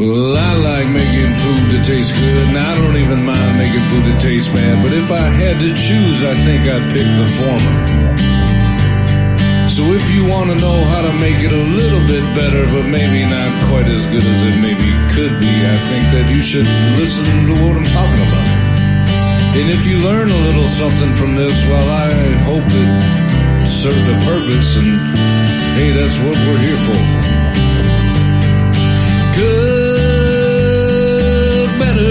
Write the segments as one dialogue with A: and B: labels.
A: Well, I like making food that tastes good, and I don't even mind making food that tastes bad. But if I had to choose, I think I'd pick the former. So if you want to know how to make it a little bit better, but maybe not quite as good as it maybe could be, I think that you should listen to what I'm talking about. And if you learn a little something from this, well, I hope it served a purpose, and hey, that's what we're here for. Good, better.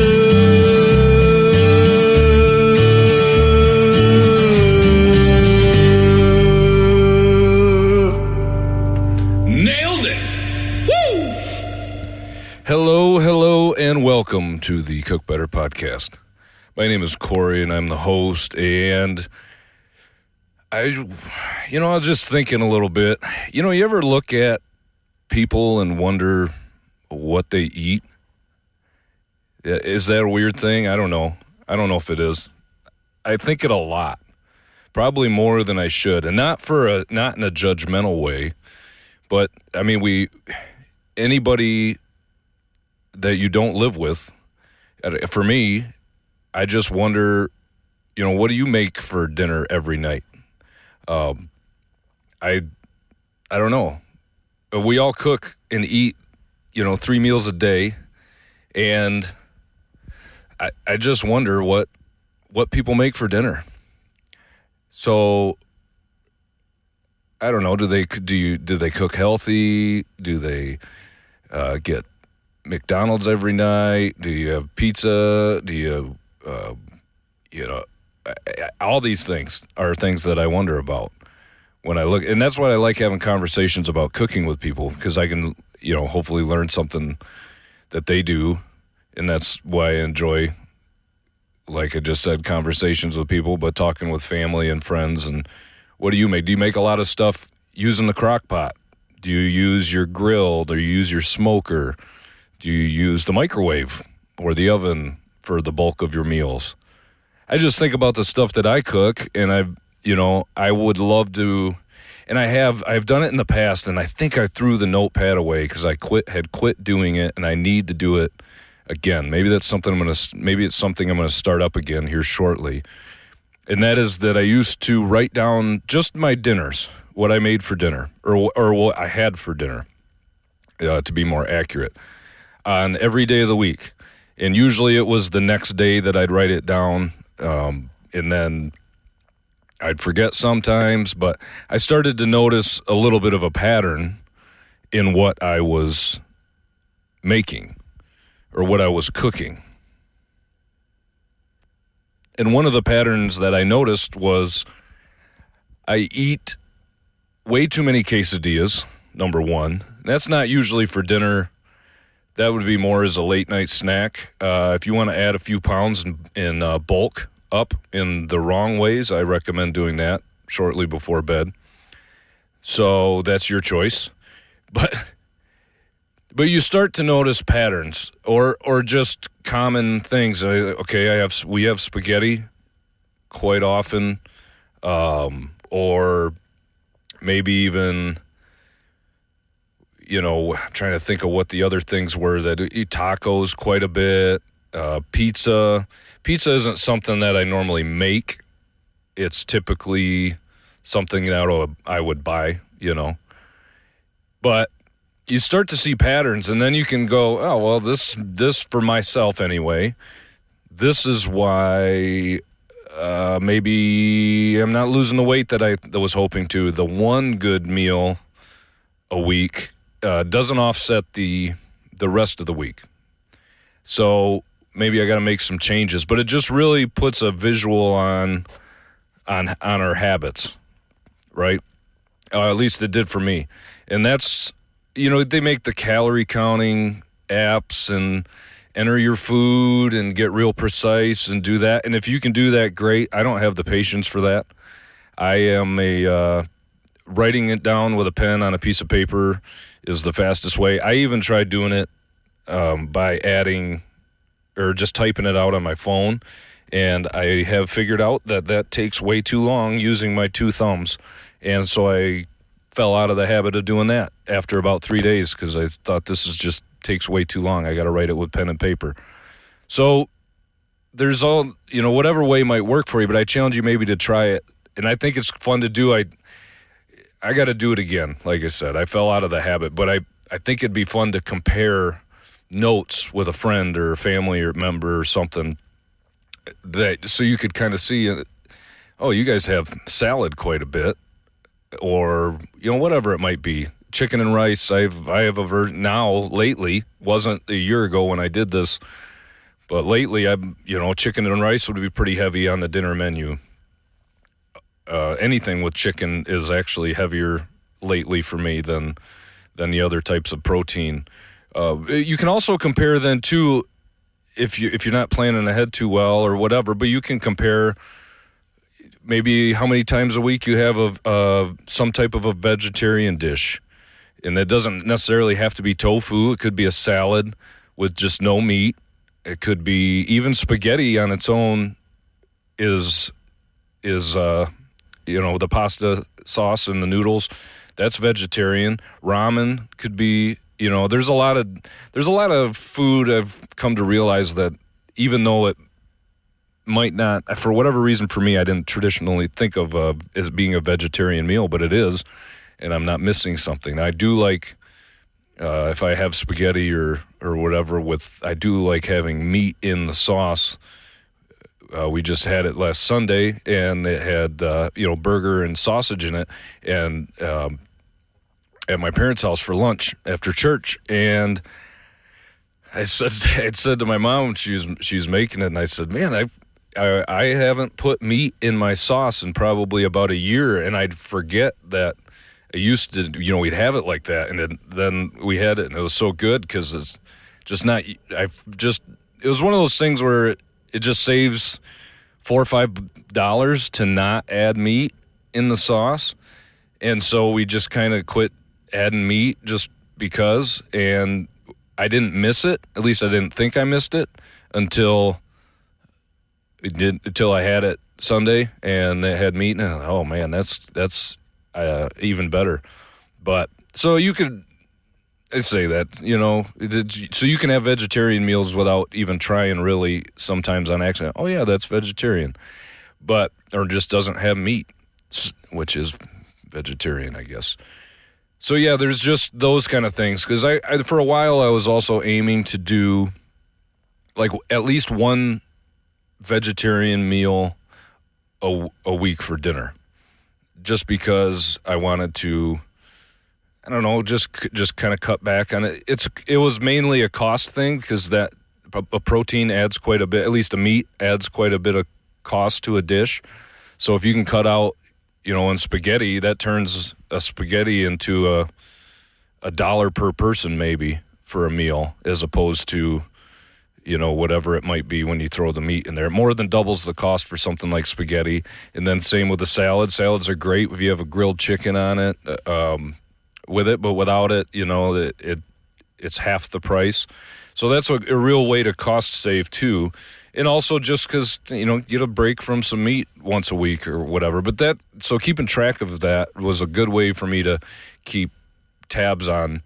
A: Nailed it. Woo! Hello, and welcome to the Cook Better podcast. My name is Corey, and I'm the host, and I was just thinking a little bit. You ever look at people and wonder what they eat? Is that a weird thing? I don't know. I don't know if it is. I think it a lot, probably more than I should, and not in a judgmental way, but I mean, anybody that you don't live with, for me, I just wonder, what do you make for dinner every night? I don't know. We all cook and eat, 3 meals a day, and I just wonder what people make for dinner. So I don't know. Do they cook healthy? Do they get McDonald's every night? Do you have pizza? Do you all these things are things that I wonder about when I look, and that's why I like having conversations about cooking with people, because I can, hopefully learn something that they do, and that's why I enjoy, like I just said, conversations with people, but talking with family and friends. And what do you make? Do you make a lot of stuff using the crock pot? Do you use your grill? Do you use your smoker? Do you use the microwave or the oven for the bulk of your meals? I just think about the stuff that I cook, and I would love to, and I've done it in the past, and I think I threw the notepad away because I had quit doing it, and I need to do it again. Maybe it's something I'm going to start up again here shortly. And that is that I used to write down just my dinners, what I made for dinner, or what I had for dinner, to be more accurate, on every day of the week. And usually it was the next day that I'd write it down, and then I'd forget sometimes, but I started to notice a little bit of a pattern in what I was making or what I was cooking. And one of the patterns that I noticed was I eat way too many quesadillas, number one. That's not usually for dinner. That would be more as a late-night snack. If you want to add a few pounds in bulk up in the wrong ways, I recommend doing that shortly before bed. So that's your choice. But you start to notice patterns or just common things. Okay, we have spaghetti quite often, or maybe even, I'm trying to think of what the other things were that eat tacos quite a bit. Pizza. Pizza isn't something that I normally make. It's typically something that I would buy, But you start to see patterns, and then you can go, oh, well, this for myself anyway, this is why maybe I'm not losing the weight that I was hoping to. The one good meal a week doesn't offset the rest of the week. So maybe I got to make some changes, but it just really puts a visual on our habits, right? At least it did for me. And that's, they make the calorie counting apps and enter your food and get real precise and do that. And if you can do that, great. I don't have the patience for that. I am writing it down with a pen on a piece of paper is the fastest way. I even tried doing it by adding or just typing it out on my phone, and I have figured out that takes way too long using my two thumbs, and so I fell out of the habit of doing that after about 3 days because I thought this is just takes way too long. I got to write it with pen and paper. So there's all, whatever way might work for you, but I challenge you maybe to try it. And I think it's fun to do. I got to do it again. Like I said, I fell out of the habit, but I think it'd be fun to compare notes with a friend or a family or member or something, so you could kind of see, oh, you guys have salad quite a bit, or whatever it might be. Chicken and rice. I have a version now. Lately, wasn't a year ago when I did this, but lately, chicken and rice would be pretty heavy on the dinner menu. Anything with chicken is actually heavier lately for me than the other types of protein. You can also compare then too, if you're not planning ahead too well or whatever, but you can compare maybe how many times a week you have some type of a vegetarian dish. And that doesn't necessarily have to be tofu. It could be a salad with just no meat. It could be even spaghetti on its own is the pasta sauce and the noodles. That's vegetarian. Ramen could be, there's a lot of food I've come to realize that even though it might not, for whatever reason for me, I didn't traditionally think of as being a vegetarian meal, but it is, and I'm not missing something. I do like, if I have spaghetti or whatever I do like having meat in the sauce. We just had it last Sunday, and it had, burger and sausage in it, and at my parents' house for lunch after church. And I said to my mom, she was making it, and I said, man, I haven't put meat in my sauce in probably about a year, and I'd forget that I used to, we'd have it like that, and then we had it, and it was so good because it's just not, it was one of those things where it just saves $4 or $5 to not add meat in the sauce. And so we just kind of quit adding meat just because, and I didn't miss it. At least I didn't think I missed it until I had it Sunday and it had meat. And oh man, that's even better. But so you could, I say that, so you can have vegetarian meals without even trying really sometimes on accident. Oh, yeah, that's vegetarian. Or just doesn't have meat, which is vegetarian, I guess. So, yeah, there's just those kind of things. Because I for a while, I was also aiming to do, like, at least one vegetarian meal a week for dinner. Just because I wanted to, I don't know, just kind of cut back on it. It was mainly a cost thing because that a protein adds quite a bit, at least a meat adds quite a bit of cost to a dish. So if you can cut out, in spaghetti, that turns a spaghetti into a dollar per person maybe for a meal, as opposed to, whatever it might be when you throw the meat in there. It more than doubles the cost for something like spaghetti. And then same with the salad. Salads are great if you have a grilled chicken on it. With it, but without it, it's half the price. So that's a real way to cost save too. And also just because, get a break from some meat once a week or whatever. But so keeping track of that was a good way for me to keep tabs on,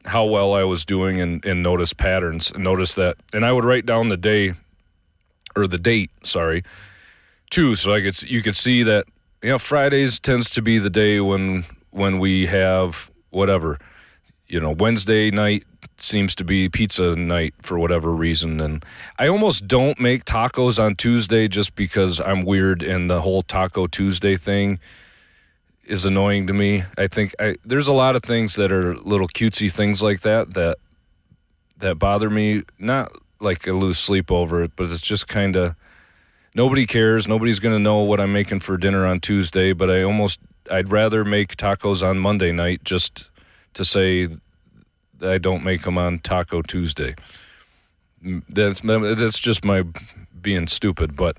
A: how well I was doing and notice patterns and notice that. And I would write down the date, too. So you could see that, Fridays tends to be the day when we have whatever, Wednesday night seems to be pizza night for whatever reason. And I almost don't make tacos on Tuesday just because I'm weird and the whole Taco Tuesday thing is annoying to me. I think there's a lot of things that are little cutesy things like that bother me. Not like I lose sleep over it, but it's just kind of, nobody cares. Nobody's going to know what I'm making for dinner on Tuesday, but I'd rather make tacos on Monday night just to say that I don't make them on Taco Tuesday. That's just my being stupid. But,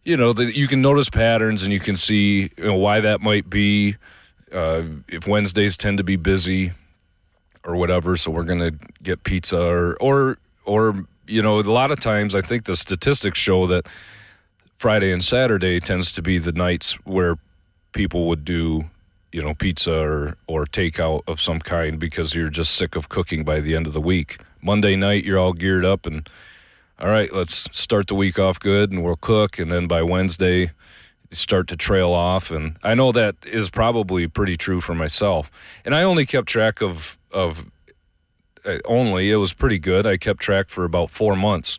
A: you can notice patterns and you can see why that might be. If Wednesdays tend to be busy or whatever, so we're going to get pizza or a lot of times I think the statistics show that Friday and Saturday tends to be the nights where people would do, pizza or takeout of some kind because you're just sick of cooking by the end of the week. Monday night, you're all geared up and, all right, let's start the week off good and we'll cook. And then by Wednesday, you start to trail off. And I know that is probably pretty true for myself. And I only kept track of it was pretty good. I kept track for about 4 months.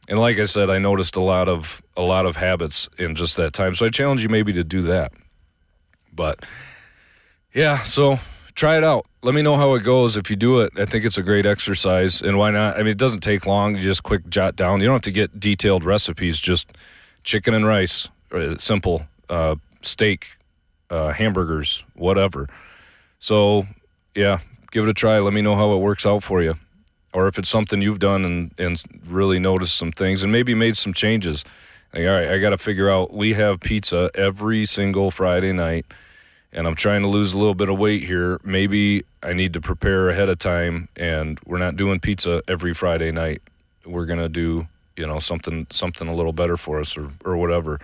A: And like I said, I noticed a lot of habits in just that time. So I challenge you maybe to do that. But yeah, so try it out. Let me know how it goes if you do it. I think it's a great exercise, and why not? I mean, it doesn't take long. You just quick jot down. You don't have to get detailed recipes, just chicken and rice, simple, steak, hamburgers, whatever. So, yeah, give it a try. Let me know how it works out for you. Or if it's something you've done and really noticed some things and maybe made some changes. Like, all right, I got to figure out, we have pizza every single Friday night, and I'm trying to lose a little bit of weight here. Maybe I need to prepare ahead of time, and we're not doing pizza every Friday night. We're going to do, something a little better for us or whatever.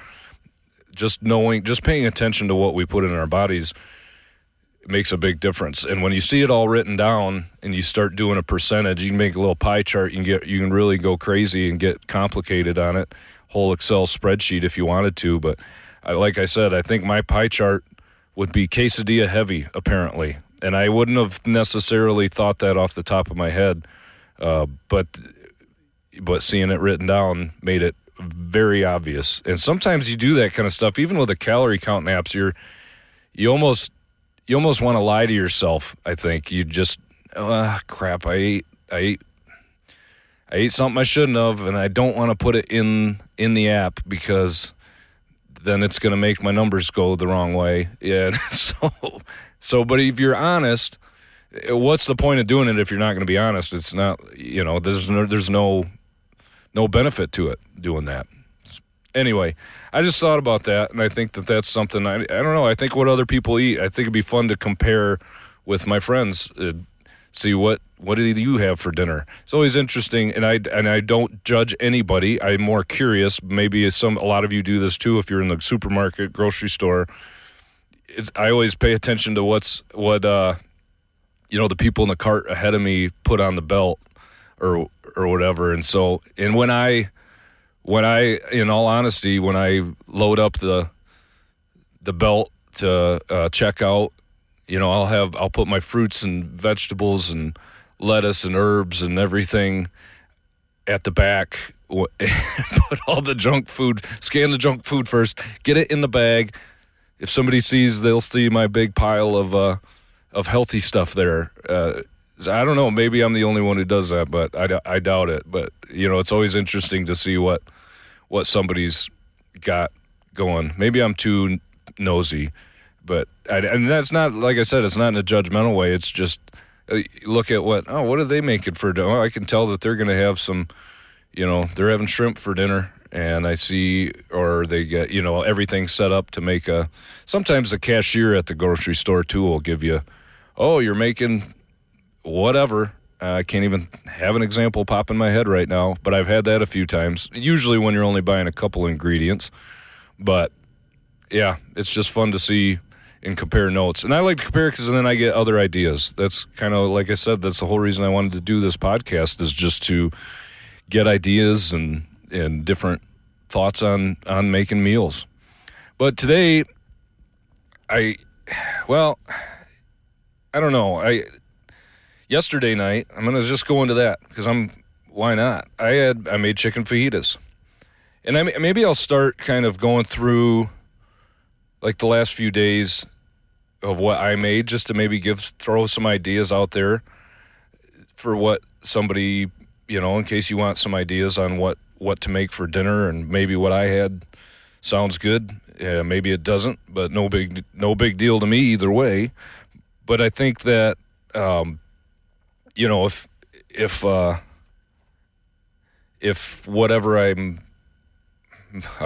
A: Just paying attention to what we put in our bodies makes a big difference. And when you see it all written down and you start doing a percentage, you can make a little pie chart. You can really go crazy and get complicated on it. Whole Excel spreadsheet if you wanted to. But like I said, I think my pie chart would be quesadilla heavy, apparently. And I wouldn't have necessarily thought that off the top of my head. But seeing it written down made it very obvious. And sometimes you do that kind of stuff, even with the calorie count apps. You almost want to lie to yourself. I think you just, crap, I ate something I shouldn't have, and I don't want to put it in the app because then it's going to make my numbers go the wrong way. Yeah. So, but if you're honest, what's the point of doing it if you're not going to be honest? It's not, there's no benefit to it doing that. Anyway, I just thought about that, and I think that's something, I don't know, I think what other people eat, I think it'd be fun to compare with my friends, see what do you have for dinner. It's always interesting, and I don't judge anybody. I'm more curious. Maybe a lot of you do this too if you're in the supermarket, grocery store. I always pay attention to what the people in the cart ahead of me put on the belt or whatever. And so, and when I, in all honesty, when I load up the belt to check out, I'll put my fruits and vegetables and lettuce and herbs and everything at the back. Put all the junk food, scan the junk food first, get it in the bag. If somebody sees, they'll see my big pile of healthy stuff there. I don't know. Maybe I'm the only one who does that, but I doubt it. But, it's always interesting to see what somebody's got going. Maybe I'm too nosy, but and that's not, like I said, it's not in a judgmental way. It's just look at what are they making for dinner? Oh, I can tell that they're going to have some, they're having shrimp for dinner, and I see, or they get, everything set up to make sometimes the cashier at the grocery store too will give you, oh, you're making whatever. I can't even have an example pop in my head right now, but I've had that a few times, usually when you're only buying a couple ingredients. But, yeah, it's just fun to see and compare notes. And I like to compare because then I get other ideas. That's kind of, like I said, that's the whole reason I wanted to do this podcast, is just to get ideas and different thoughts on making meals. But today, I don't know. Yesterday night, I'm going to just go into that because why not? I made chicken fajitas. And maybe I'll start kind of going through like the last few days of what I made, just to maybe throw some ideas out there for what somebody, in case you want some ideas on what to make for dinner, and maybe what I had sounds good. Yeah, maybe it doesn't, but no big deal to me either way. But I think that, if whatever I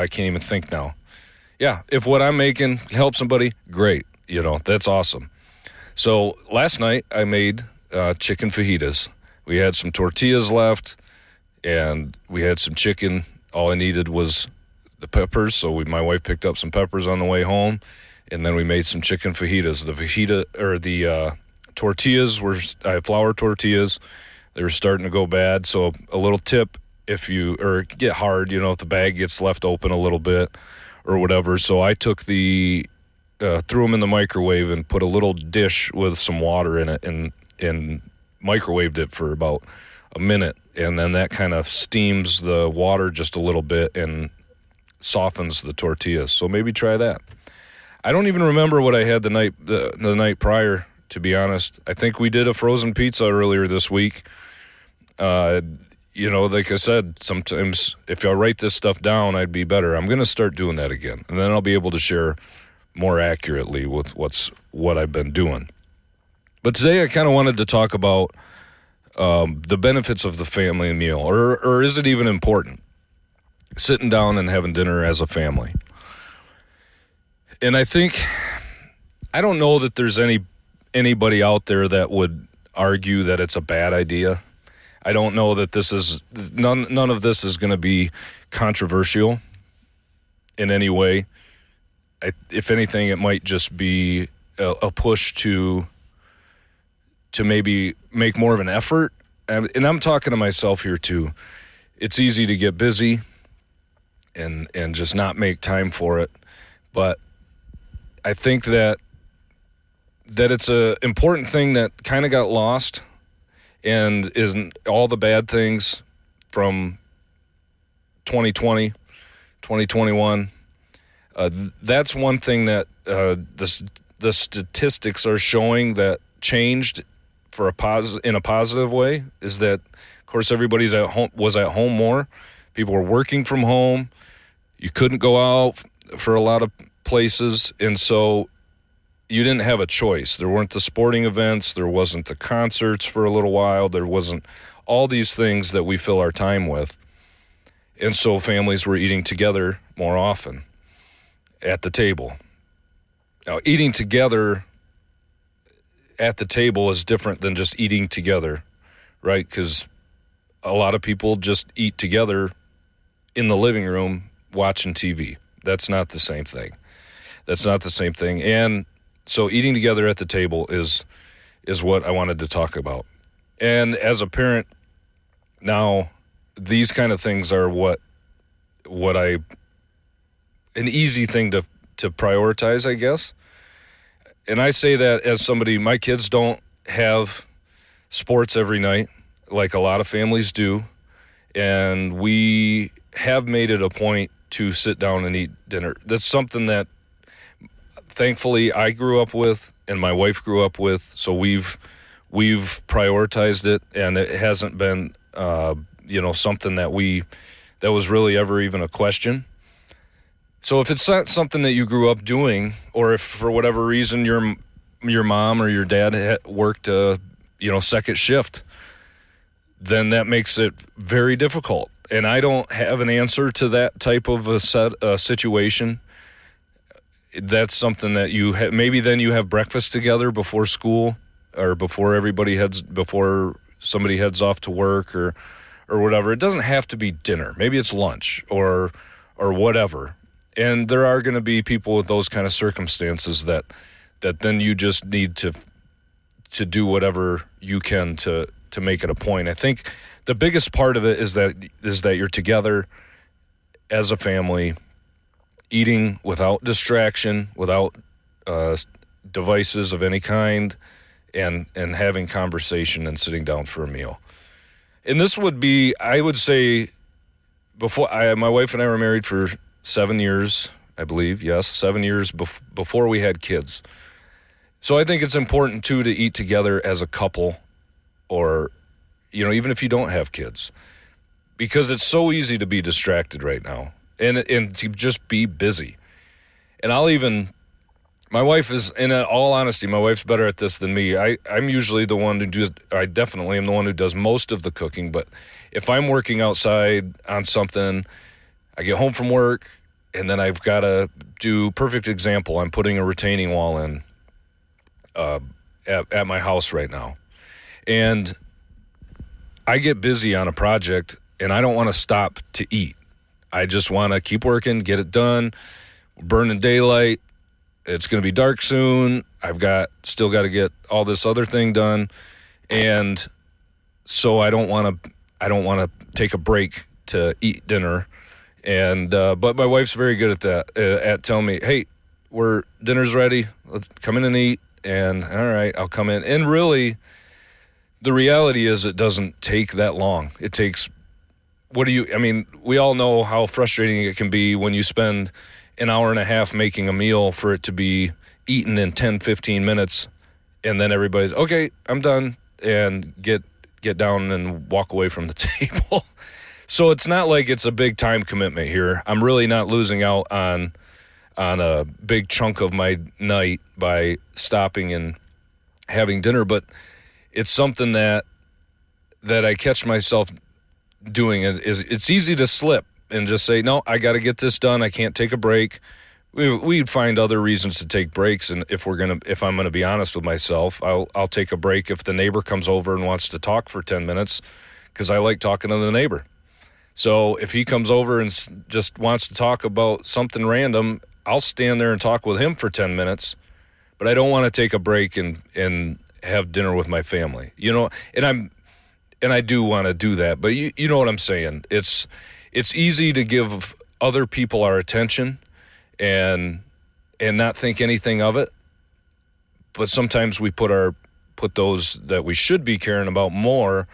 A: can't even think now. Yeah, if what I'm making helps somebody, great. That's awesome. So last night I made chicken fajitas. We had some tortillas left, and we had some chicken. All I needed was the peppers, so my wife picked up some peppers on the way home, and then we made some chicken fajitas. The tortillas were flour tortillas. They were starting to go bad. So a little tip, if get hard, if the bag gets left open a little bit or whatever. So I took threw them in the microwave and put a little dish with some water in it and microwaved it for about a minute. And then that kind of steams the water just a little bit and softens the tortillas. So maybe try that. I don't even remember what I had the night prior, to be honest. I think we did a frozen pizza earlier this week. Like I said, sometimes if I write this stuff down, I'd be better. I'm going to start doing that again, and then I'll be able to share more accurately with what I've been doing. But today I kind of wanted to talk about the benefits of the family meal, or is it even important? Sitting down and having dinner as a family. And I don't know that there's anybody out there that would argue that it's a bad idea. I don't know that none of this is going to be controversial in any way. If anything, it might just be a push to maybe make more of an effort. And I'm talking to myself here too. It's easy to get busy and just not make time for it. But I think that it's a important thing that kind of got lost, and isn't all the bad things from 2020, 2021. That's one thing that the statistics are showing that changed in a positive way, is that, of course, everybody's was at home more. People were working from home. You couldn't go out for a lot of places, and so you didn't have a choice. There weren't the sporting events. There wasn't the concerts for a little while. There wasn't all these things that we fill our time with. And so families were eating together more often at the table. Now, eating together at the table is different than just eating together, right? Because a lot of people just eat together in the living room watching TV. That's not the same thing. And so eating together at the table is what I wanted to talk about. And as a parent, now these kind of things are an easy thing to prioritize, I guess. And I say that as somebody, my kids don't have sports every night like a lot of families do. And we have made it a point to sit down and eat dinner. That's something that thankfully I grew up with and my wife grew up with. So we've prioritized it, and it hasn't been, something that was really ever even a question. So if it's not something that you grew up doing, or if for whatever reason your mom or your dad had worked second shift, then that makes it very difficult. And I don't have an answer to that type of a situation. That's something that maybe then you have breakfast together before school, or before somebody heads off to work or whatever. It doesn't have to be dinner. Maybe it's lunch or whatever. And there are going to be people with those kind of circumstances that then you just need to do whatever you can to make it a point. I think the biggest part of it is that you're together as a family, eating without distraction, without devices of any kind, and having conversation and sitting down for a meal. And this would be, I would say, my wife and I were married for 7 years, I believe. Yes, 7 years before we had kids. So I think it's important too to eat together as a couple, or even if you don't have kids, because it's so easy to be distracted right now and to just be busy. And my wife is, in all honesty, my wife's better at this than me. I'm usually the one I definitely am the one who does most of the cooking, but if I'm working outside on something, I get home from work, and then I've got to do, perfect example, I'm putting a retaining wall in at my house right now. And I get busy on a project, and I don't want to stop to eat. I just want to keep working, get it done, burning daylight, it's going to be dark soon. Still got to get all this other thing done. And so I don't want to take a break to eat dinner. And but my wife's very good at that, at telling me, hey, dinner's ready. Let's come in and eat. And all right, I'll come in. And really, the reality is it doesn't take that long. It takes, we all know how frustrating it can be when you spend an hour and a half making a meal for it to be eaten in 10, 15 minutes. And then everybody's, okay, I'm done, and get down and walk away from the table. So it's not like it's a big time commitment here. I'm really not losing out on a big chunk of my night by stopping and having dinner, but it's something that I catch myself doing. It's easy to slip and just say, no, I got to get this done. I can't take a break. We'd find other reasons to take breaks, and if I'm gonna be honest with myself, I'll take a break if the neighbor comes over and wants to talk for 10 minutes, because I like talking to the neighbor. So if he comes over and just wants to talk about something random, I'll stand there and talk with him for 10 minutes, but I don't want to take a break and have dinner with my family, and I do want to do that, but you know what I'm saying. It's easy to give other people our attention and not think anything of it, but sometimes we put those that we should be caring about more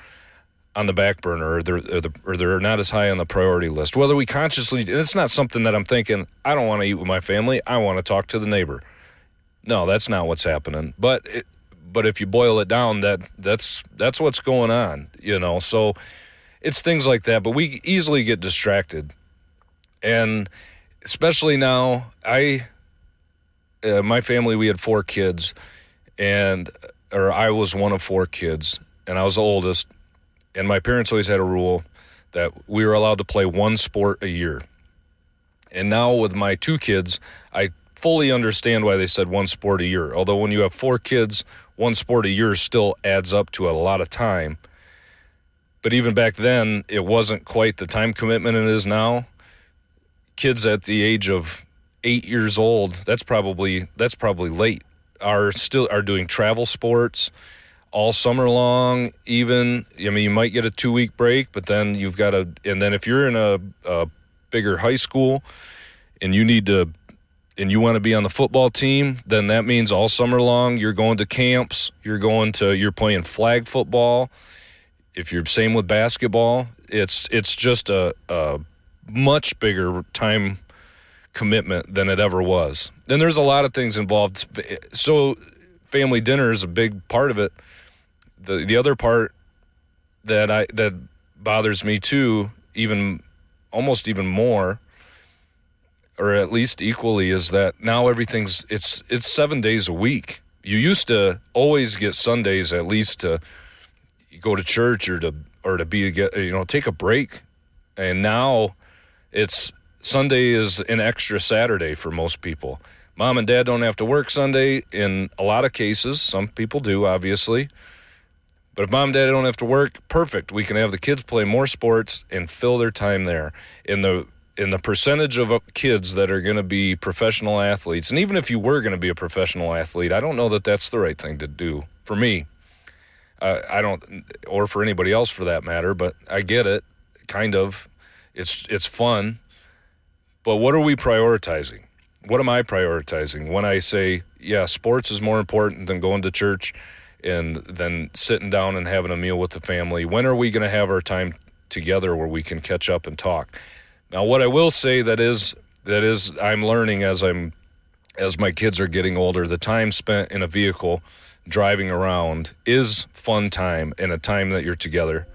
A: on the back burner, or they're not as high on the priority list. Whether we consciously, and it's not something that I'm thinking, I don't want to eat with my family, I want to talk to the neighbor. No, that's not what's happening. But if you boil it down, that's what's going on, So it's things like that. But we easily get distracted, and especially now, my family, we had 4 kids, or I was one of 4 kids, and I was the oldest. And my parents always had a rule that we were allowed to play one sport a year. And now with my 2 kids, I fully understand why they said one sport a year. Although when you have 4 kids, one sport a year still adds up to a lot of time. But even back then, it wasn't quite the time commitment it is now. Kids at the age of 8 years old, that's probably late, are doing travel sports all summer long. Even, you might get a 2-week break, but then and then if you're in a bigger high school and you want to be on the football team, then that means all summer long you're going to camps, you're playing flag football. If you're same with basketball, it's just a much bigger time commitment than it ever was. Then there's a lot of things involved. So family dinner is a big part of it. The other part that bothers me too, almost even more, or at least equally, is that now it's 7 days a week. You used to always get Sundays at least to go to church or to take a break, and now it's Sunday is an extra Saturday for most people. Mom and Dad don't have to work Sunday in a lot of cases. Some people do, obviously. But if Mom and Dad don't have to work, perfect. We can have the kids play more sports and fill their time there. In the percentage of kids that are going to be professional athletes, and even if you were going to be a professional athlete, I don't know that that's the right thing to do for me. I don't, or for anybody else for that matter, but I get it, kind of. It's fun. But what are we prioritizing? What am I prioritizing when I say, yeah, sports is more important than going to church and then sitting down and having a meal with the family? When are we going to have our time together where we can catch up and talk? Now, what I will say that is I'm learning as my kids are getting older, the time spent in a vehicle driving around is fun time and a time that you're together.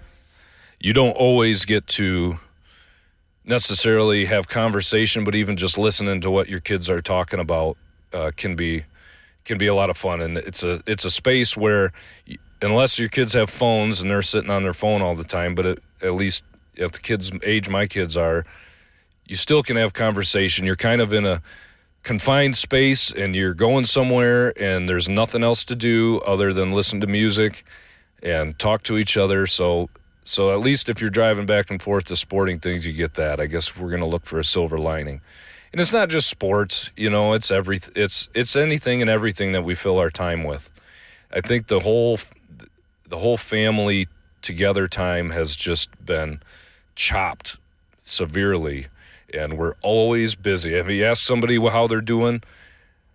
A: You don't always get to necessarily have conversation, but even just listening to what your kids are talking about can be a lot of fun. And it's a space where, unless your kids have phones and they're sitting on their phone all the time, but at least at the kids' age my kids are, you still can have conversation. You're kind of in a confined space and you're going somewhere and there's nothing else to do other than listen to music and talk to each other. So at least if you're driving back and forth to sporting things, you get that. I guess we're going to look for a silver lining. And it's not just sports, it's it's anything and everything that we fill our time with. I think the whole family together time has just been chopped severely, and we're always busy. If you ask somebody how they're doing,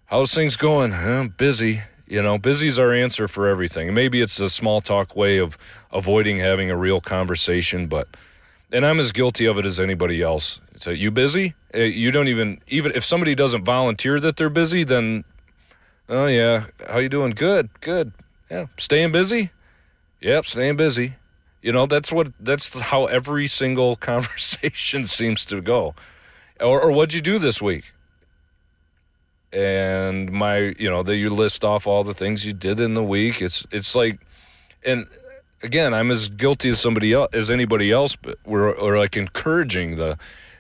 A: how's things going? Busy. Busy's our answer for everything. And maybe it's a small talk way of avoiding having a real conversation, and I'm as guilty of it as anybody else. So, you busy? You don't even if somebody doesn't volunteer that they're busy, then, oh yeah, how you doing? Good. Yeah, staying busy? Yep, staying busy. That's how every single conversation seems to go. Or what'd you do this week? And you list off all the things you did in the week. It's like, and again, I'm as guilty as anybody else, but we're like encouraging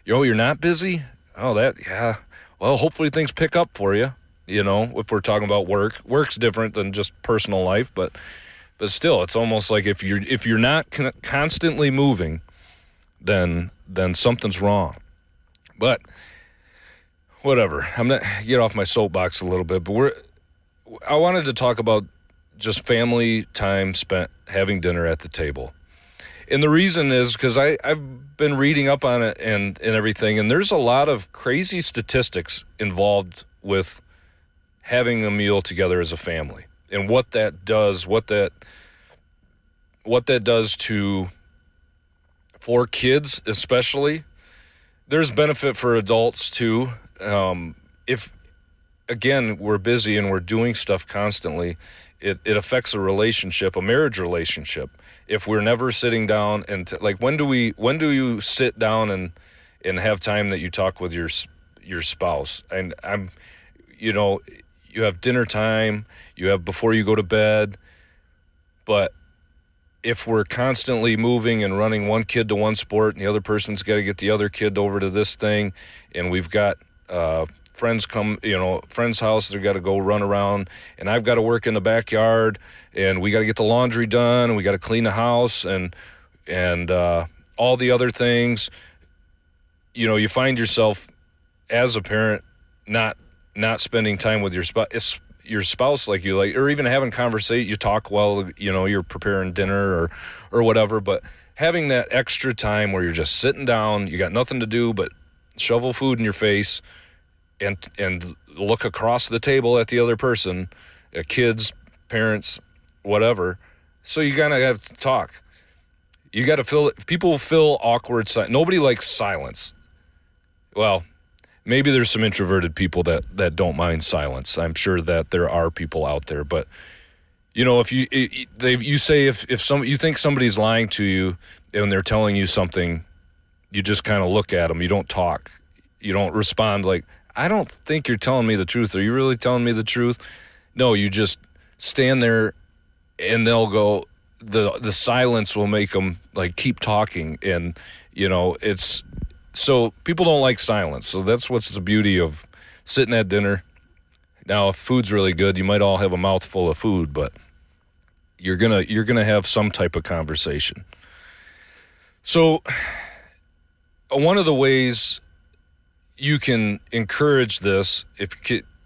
A: you're not busy? Oh, yeah. Well, hopefully things pick up for you, if we're talking about work. Work's different than just personal life, but still, it's almost like if you're not constantly moving, then something's wrong. But whatever. I'm not get off my soapbox a little bit, but I wanted to talk about just family time spent having dinner at the table. And the reason is because I've been reading up on it and everything, and there's a lot of crazy statistics involved with having a meal together as a family and what that does, what that does for kids especially. There's benefit for adults too. If, again, we're busy and we're doing stuff constantly, it affects a relationship, a marriage relationship. If we're never sitting down and when do you sit down and have time that you talk with your spouse? And you have dinner time, you have before you go to bed, but if we're constantly moving and running one kid to one sport and the other person's got to get the other kid over to this thing, and we've got friends friend's house, they've got to go run around, and I've got to work in the backyard, and we got to get the laundry done, and we got to clean the house, and all the other things, you find yourself as a parent not spending time with your spouse like you like, or even having conversation. You talk while you're preparing dinner or whatever, but having that extra time where you're just sitting down, you got nothing to do but shovel food in your face and look across the table at the other person, kids, parents, whatever. So you gotta have to talk. You got to people feel awkward. Nobody likes silence. Well, maybe there's some introverted people that don't mind silence. I'm sure that there are people out there, but if you say if you think somebody's lying to you and they're telling you something, you just kind of look at them. You don't talk. You don't respond like, I don't think you're telling me the truth. Are you really telling me the truth? No, you just stand there and they'll go, the silence will make them like keep talking. And, it's, so people don't like silence. So that's what's the beauty of sitting at dinner. Now, if food's really good, you might all have a mouthful of food, but you're gonna have some type of conversation. So one of the ways you can encourage this, if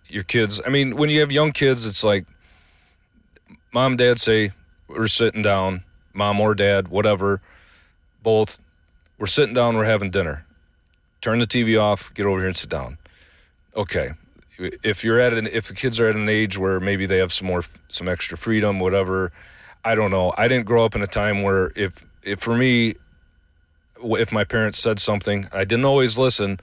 A: your kids, when you have young kids, it's like mom, dad say, we're sitting down, mom or dad, whatever, both, we're sitting down, we're having dinner. Turn the TV off, get over here and sit down. Okay. If the kids are at an age where maybe they have some extra freedom, whatever, I don't know. I didn't grow up in a time where if for me, if my parents said something, I didn't always listen,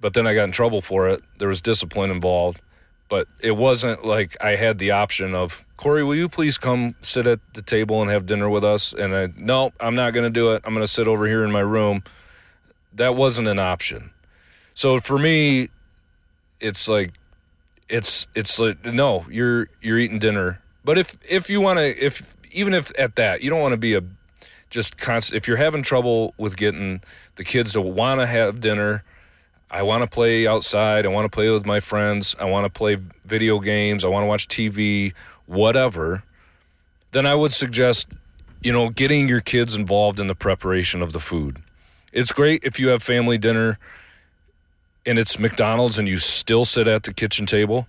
A: but then I got in trouble for it. There was discipline involved, but it wasn't like I had the option of, Corey, will you please come sit at the table and have dinner with us? And no, I'm not going to do it. I'm going to sit over here in my room. That wasn't an option. So for me, it's like, no, you're eating dinner. But if you want to, even if at that, you don't want to be if you're having trouble with getting the kids to want to have dinner, I want to play outside, I want to play with my friends, I want to play video games, I want to watch TV, whatever, then I would suggest, getting your kids involved in the preparation of the food. It's great if you have family dinner and it's McDonald's and you still sit at the kitchen table,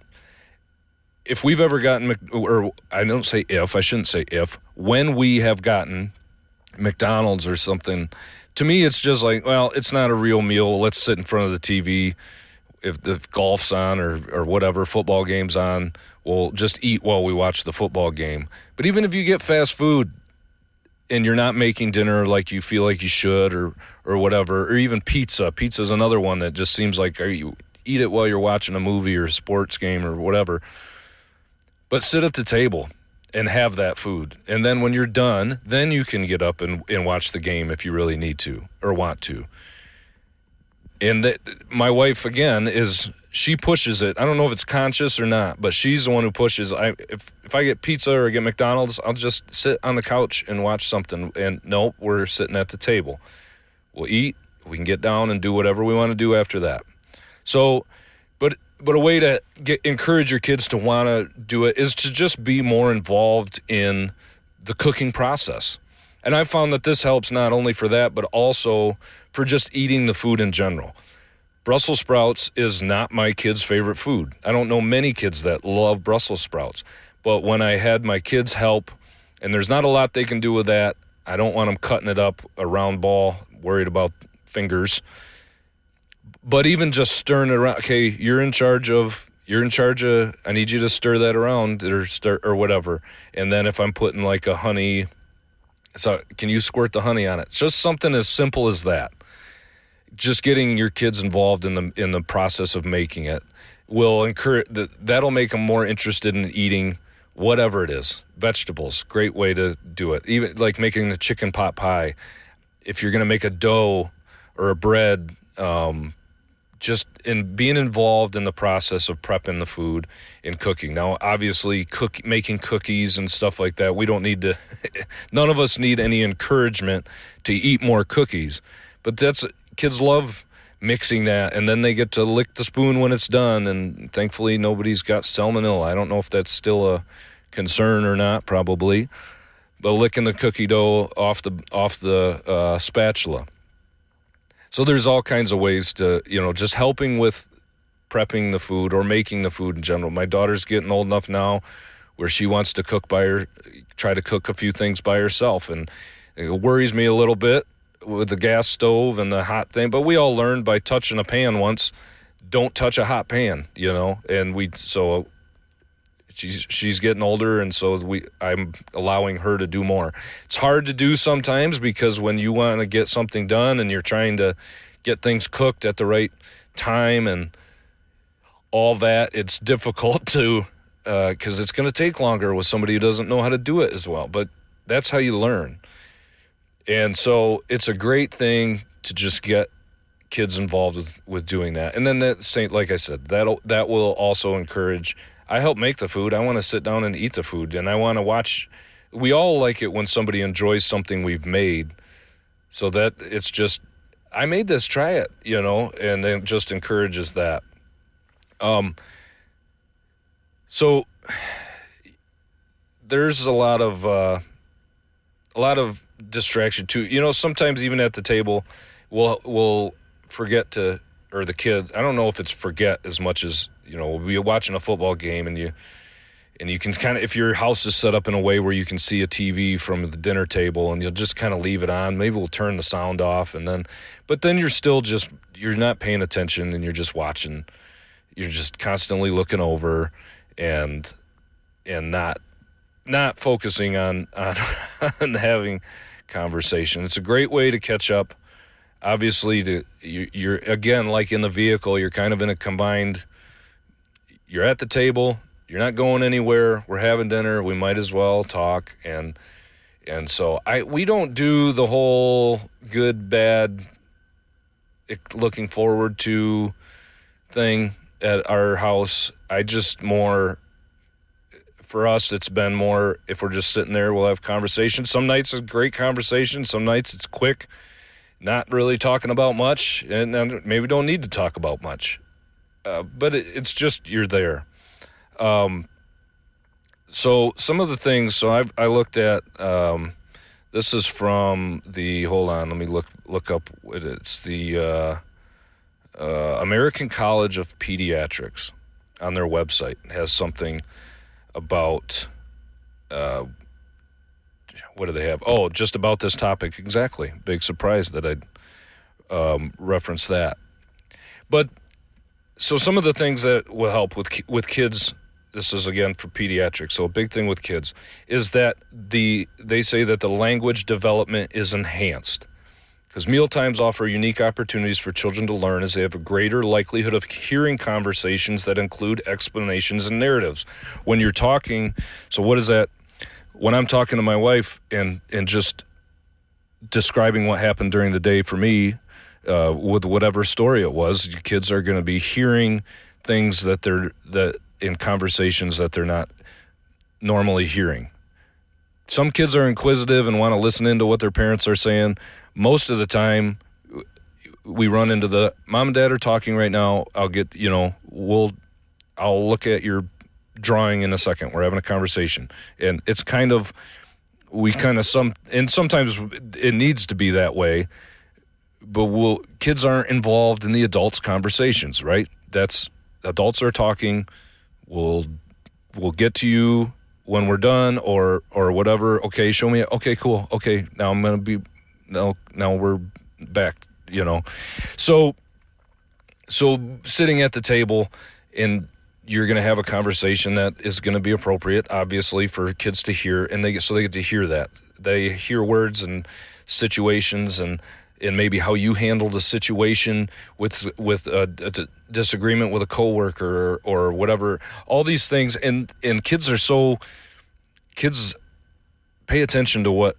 A: if we've ever gotten, or I don't say if, I shouldn't say if, when we have gotten McDonald's or something, to me it's just like, well, it's not a real meal. Let's sit in front of the TV. If golf's on or whatever, football game's on, we'll just eat while we watch the football game. But even if you get fast food and you're not making dinner like you feel like you should or whatever, or even pizza. Pizza's another one that just seems like you eat it while you're watching a movie or a sports game or whatever. But sit at the table and have that food. And then when you're done, then you can get up and watch the game if you really need to or want to. And my wife, again, she pushes it. I don't know if it's conscious or not, but she's the one who pushes. If I get pizza or I get McDonald's, I'll just sit on the couch and watch something. And nope, we're sitting at the table. We'll eat. We can get down and do whatever we want to do after that. So, but a way to encourage your kids to want to do it is to just be more involved in the cooking process. And I found that this helps not only for that, but also for just eating the food in general. Brussels sprouts is not my kids' favorite food. I don't know many kids that love Brussels sprouts. But when I had my kids help, and there's not a lot they can do with that, I don't want them cutting it up a round ball, worried about fingers. But even just stirring it around, okay, you're in charge of, I need you to stir that around or whatever. And then if I'm putting like a honey, so can you squirt the honey on it? It's just something as simple as that. Just getting your kids involved in the process of making it will encourage that'll make them more interested in eating whatever it is. Vegetables, great way to do it. Even like making the chicken pot pie. If you're going to make a dough or a bread, just in being involved in the process of prepping the food and cooking. Now, obviously, making cookies and stuff like that, we don't need to, none of us need any encouragement to eat more cookies. But kids love mixing that, and then they get to lick the spoon when it's done, and thankfully nobody's got salmonella. I don't know if that's still a concern or not, probably. But licking the cookie dough off the spatula. So there's all kinds of ways to, just helping with prepping the food or making the food in general. My daughter's getting old enough now where she wants to try to cook a few things by herself. And it worries me a little bit with the gas stove and the hot thing. But we all learned by touching a pan once, don't touch a hot pan, and so she's getting older, and so I'm allowing her to do more. It's hard to do sometimes because when you want to get something done and you're trying to get things cooked at the right time and all that, it's difficult to because it's going to take longer with somebody who doesn't know how to do it as well. But that's how you learn. And so it's a great thing to just get kids involved with doing that. And then like I said, that will also encourage. I help make the food. I want to sit down and eat the food, and I want to watch. We all like it when somebody enjoys something we've made, so that it's just, I made this, try it, and it just encourages that. So there's a lot of distraction too. Sometimes even at the table, we'll forget to, or the kid. I don't know if it's forget as much as. We'll be watching a football game and you can kind of, if your house is set up in a way where you can see a TV from the dinner table and you'll just kind of leave it on. Maybe we'll turn the sound off but then you're still you're not paying attention and you're just watching. You're just constantly looking over and not focusing on having conversation. It's a great way to catch up. Obviously, you're again, like in the vehicle, you're kind of in a combined. You're at the table. You're not going anywhere. We're having dinner. We might as well talk. And so we don't do the whole good, bad, looking forward to thing at our house. For us, it's been more, if we're just sitting there, we'll have conversation. Some nights it's great conversation. Some nights it's quick, not really talking about much, and maybe don't need to talk about much. But it's just you're there. So some of the things. So I looked at. This is from the. Hold on, let me look up. It's the American College of Pediatrics on their website has something about what do they have? Oh, just about this topic exactly. Big surprise that I'd reference that. But so some of the things that will help with kids. This is again for pediatrics. So a big thing with kids is that they say that the language development is enhanced. Because mealtimes offer unique opportunities for children to learn as they have a greater likelihood of hearing conversations that include explanations and narratives. When you're talking, so what is that? When I'm talking to my wife and just describing what happened during the day for me, with whatever story it was, kids are going to be hearing things that in conversations that they're not normally hearing. Some kids are inquisitive and want to listen into what their parents are saying. Most of the time, we run into the mom and dad are talking right now. I'll look at your drawing in a second. We're having a conversation, and it's sometimes it needs to be that way. But kids aren't involved in the adults' conversations, right? Adults are talking. We'll get to you when we're done or whatever. Okay, show me. Okay, cool. Okay, now I'm going to be, now we're back, So sitting at the table and you're going to have a conversation that is going to be appropriate, obviously, for kids to hear, and they get to hear that. They hear words and situations and maybe how you handled a situation with a disagreement with a coworker or whatever. All these things, and kids pay attention to what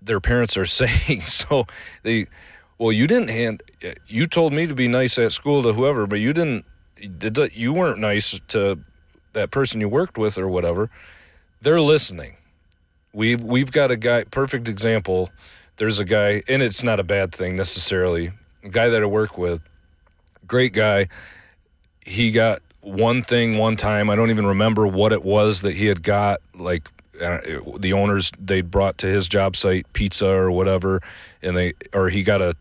A: their parents are saying. So you told me to be nice at school to whoever, but you weren't nice to that person you worked with or whatever. They're listening. We've got a guy, perfect example. There's a guy, and it's not a bad thing necessarily, a guy that I work with, great guy. He got one thing one time. I don't even remember what it was that he had got, like the owners, they brought to his job site pizza or whatever, and he got a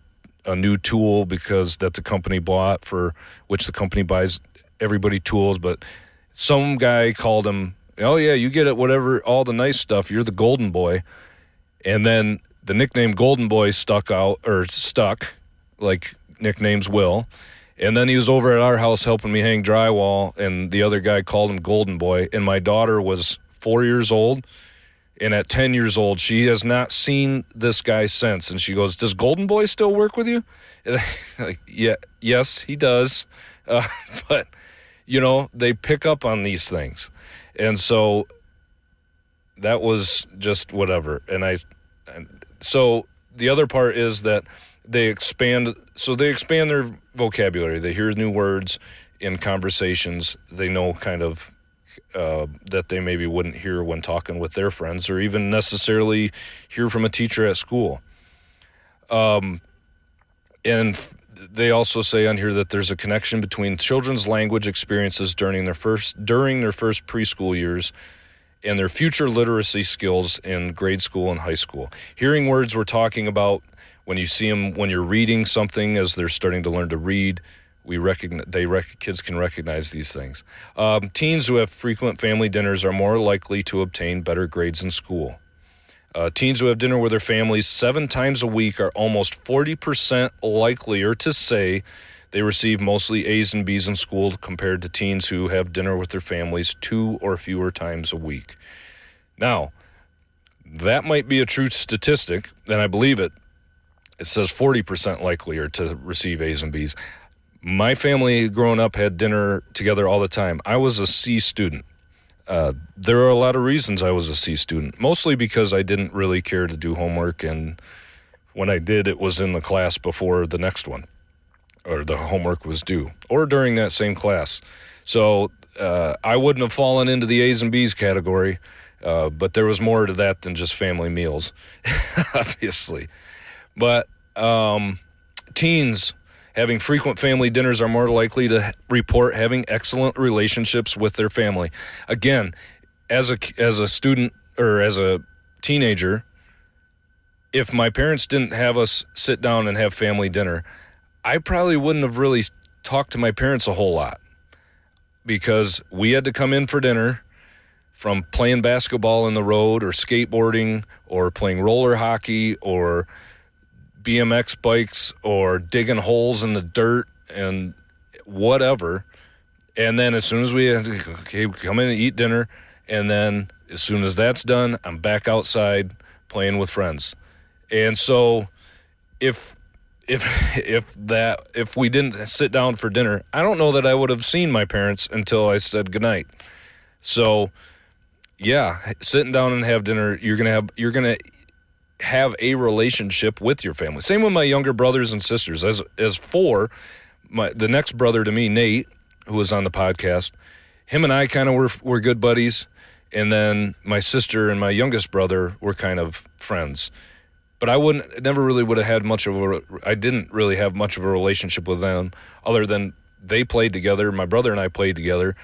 A: new tool that the company bought, for which the company buys everybody tools, but some guy called him, oh yeah, you get it, whatever, all the nice stuff, you're the golden boy. And then the nickname Golden Boy stuck, like nicknames will. And then he was over at our house helping me hang drywall, and the other guy called him Golden Boy. And my daughter was 4 years old, and at 10 years old, she has not seen this guy since. And she goes, does Golden Boy still work with you? And yes, he does. But, they pick up on these things. And so that was just whatever. So the other part is that they expand their vocabulary. They hear new words in conversations. They know kind of that they maybe wouldn't hear when talking with their friends or even necessarily hear from a teacher at school. And they also say on here that there's a connection between children's language experiences during their first preschool years and their future literacy skills in grade school and high school. Hearing words we're talking about, when you see them, when you're reading something as they're starting to learn to read, kids can recognize these things. Teens who have frequent family dinners are more likely to obtain better grades in school. Teens who have dinner with their families 7 times a week are almost 40% likelier to say they receive mostly A's and B's in school compared to teens who have dinner with their families 2 or fewer times a week. Now, that might be a true statistic, and I believe it. It says 40% likelier to receive A's and B's. My family growing up had dinner together all the time. I was a C student. There are a lot of reasons I was a C student, mostly because I didn't really care to do homework, and when I did, it was in the class before the next one, or the homework was due, or during that same class. So I wouldn't have fallen into the A's and B's category, but there was more to that than just family meals, obviously. But teens having frequent family dinners are more likely to report having excellent relationships with their family. Again, as a student or as a teenager, if my parents didn't have us sit down and have family dinner, I probably wouldn't have really talked to my parents a whole lot because we had to come in for dinner from playing basketball in the road or skateboarding or playing roller hockey or BMX bikes or digging holes in the dirt and whatever. And then as soon as we come in and eat dinner, and then as soon as that's done, I'm back outside playing with friends. And so if we didn't sit down for dinner, I don't know that I would have seen my parents until I said goodnight. So yeah, sitting down and have dinner, you're gonna have a relationship with your family. Same with my younger brothers and sisters. As four, the next brother to me, Nate, who was on the podcast, him and I kind of were good buddies, and then my sister and my youngest brother were kind of friends. But I never really would have had I didn't really have much of a relationship with them other than they played together, my brother and I played together,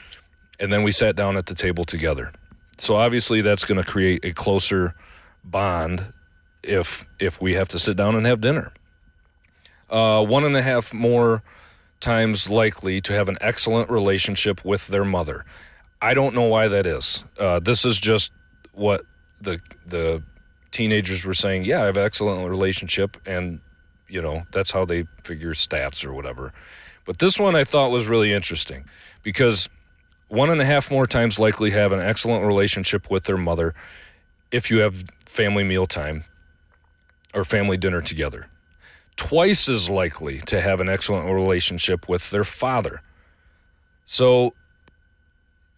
A: and then we sat down at the table together. So obviously that's going to create a closer bond if we have to sit down and have dinner. 1.5 more times likely to have an excellent relationship with their mother. I don't know why that is. This is just what the teenagers were saying. Yeah, I have an excellent relationship, and that's how they figure stats or whatever. But this one I thought was really interesting because 1.5 more times likely have an excellent relationship with their mother if you have family mealtime or family dinner together. Twice as likely to have an excellent relationship with their father. So,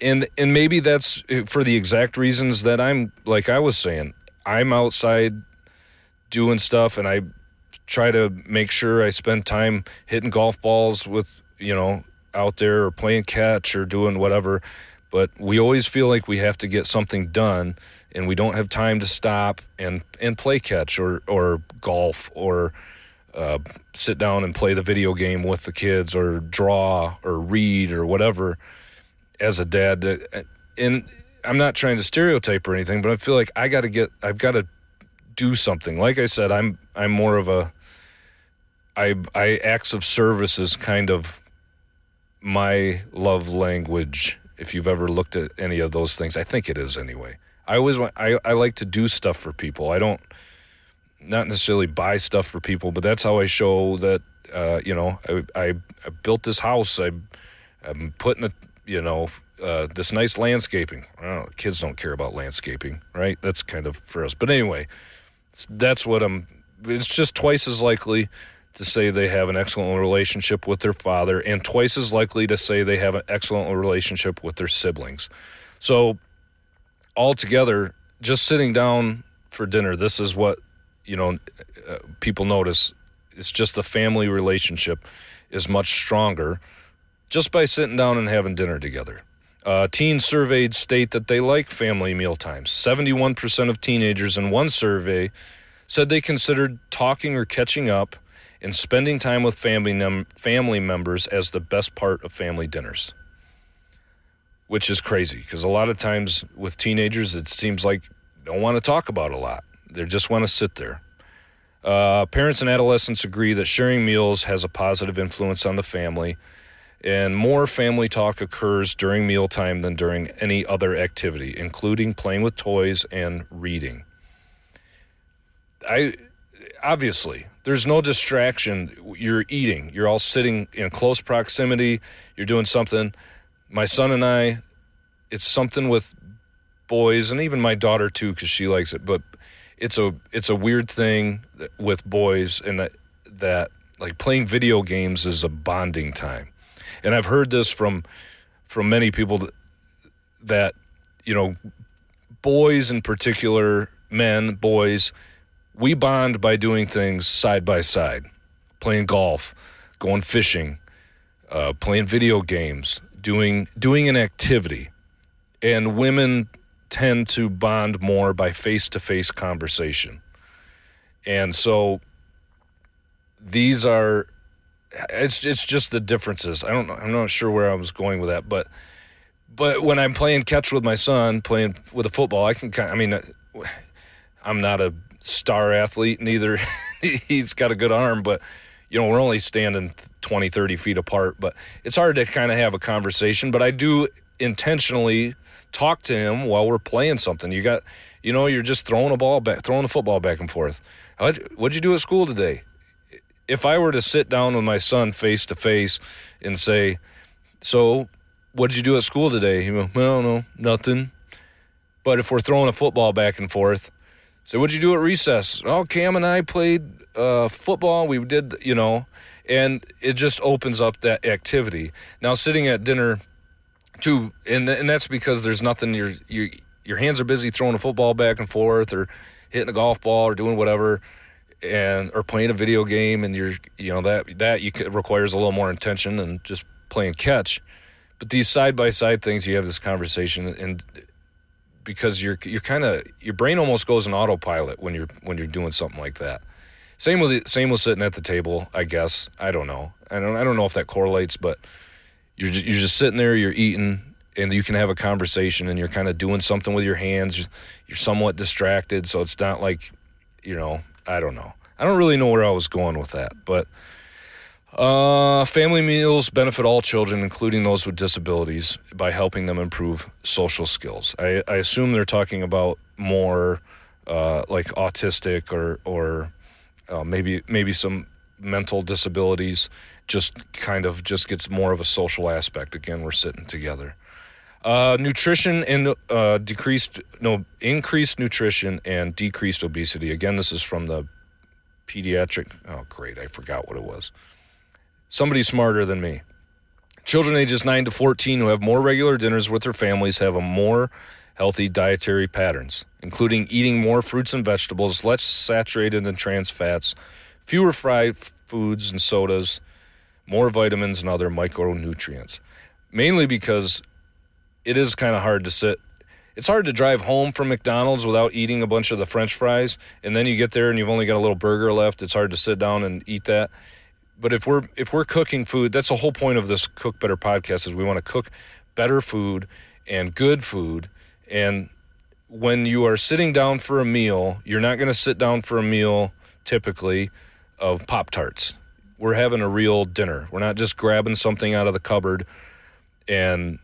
A: and maybe that's for the exact reasons that I'm, like I was saying, I'm outside doing stuff and I try to make sure I spend time hitting golf balls with, out there or playing catch or doing whatever. But we always feel like we have to get something done and we don't have time to stop and play catch or golf or sit down and play the video game with the kids or draw or read or whatever as a dad. And I'm not trying to stereotype or anything, but I feel like I've got to do something. Like I said, I'm more of acts of service is kind of my love language. If you've ever looked at any of those things, I think it is anyway. I like to do stuff for people. I don't not necessarily buy stuff for people, but that's how I show that, I built this house. I'm putting this nice landscaping. I don't know, kids don't care about landscaping, right? That's kind of for us. But anyway, that's what it's just twice as likely to say they have an excellent relationship with their father and twice as likely to say they have an excellent relationship with their siblings. So altogether, just sitting down for dinner, this is what, people notice. It's just the family relationship is much stronger just by sitting down and having dinner together. Teens surveyed state that they like family meal times. 71% of teenagers in one survey said they considered talking or catching up and spending time with family members as the best part of family dinners, which is crazy because a lot of times with teenagers, it seems like they don't want to talk about a lot. They just want to sit there. Parents and adolescents agree that sharing meals has a positive influence on the family, and more family talk occurs during mealtime than during any other activity, including playing with toys and reading. Obviously, there's no distraction. You're eating. You're all sitting in close proximity. You're doing something. My son and I, it's something with boys, and even my daughter too, because she likes it. But it's a weird thing with boys, and that like playing video games is a bonding time. And I've heard this from many people that boys in particular, boys, we bond by doing things side by side, playing golf, going fishing, playing video games, doing an activity. And women tend to bond more by face-to-face conversation. And so it's just the differences. I'm not sure where I was going with that, but when I'm playing catch with my son, playing with a football, I'm not a star athlete, neither. He's got a good arm, but we're only standing 20, 30 feet apart, but it's hard to kind of have a conversation. But I do intentionally talk to him while we're playing something. You're just throwing the football back and forth. What'd you do at school today? If I were to sit down with my son face to face and say, so what'd you do at school today? He goes, well, no, nothing. But if we're throwing a football back and forth, so what'd you do at recess? Oh, Cam and I played football. We did, and it just opens up that activity. Now, sitting at dinner, too, and that's because there's nothing. Your hands are busy throwing a football back and forth, or hitting a golf ball, or doing whatever, or playing a video game, and that requires a little more attention than just playing catch. But these side by side things, you have this conversation, and because your brain almost goes in autopilot when you're doing something like that. Same with sitting at the table, I guess. I don't know. I don't know if that correlates, but you're just sitting there, you're eating, and you can have a conversation, and you're kind of doing something with your hands. You're somewhat distracted, so it's not like, I don't know. I don't really know where I was going with that, but family meals benefit all children, including those with disabilities, by helping them improve social skills. I assume they're talking about more like autistic or maybe some mental disabilities. Just gets more of a social aspect. Again, we're sitting together. Nutrition and increased nutrition and decreased obesity. Again, this is from the pediatric. Oh, great! I forgot what it was. Somebody smarter than me. Children ages 9 to 14 who have more regular dinners with their families have a more healthy dietary patterns, including eating more fruits and vegetables, less saturated and trans fats, fewer fried foods and sodas, more vitamins and other micronutrients. Mainly because it is kind of hard to sit. It's hard to drive home from McDonald's without eating a bunch of the French fries, and then you get there and you've only got a little burger left. It's hard to sit down and eat that. But if we're cooking food, that's the whole point of this Cook Better podcast, is we want to cook better food and good food. And when you are sitting down for a meal, you're not going to sit down for a meal typically of Pop-Tarts. We're having a real dinner. We're not just grabbing something out of the cupboard and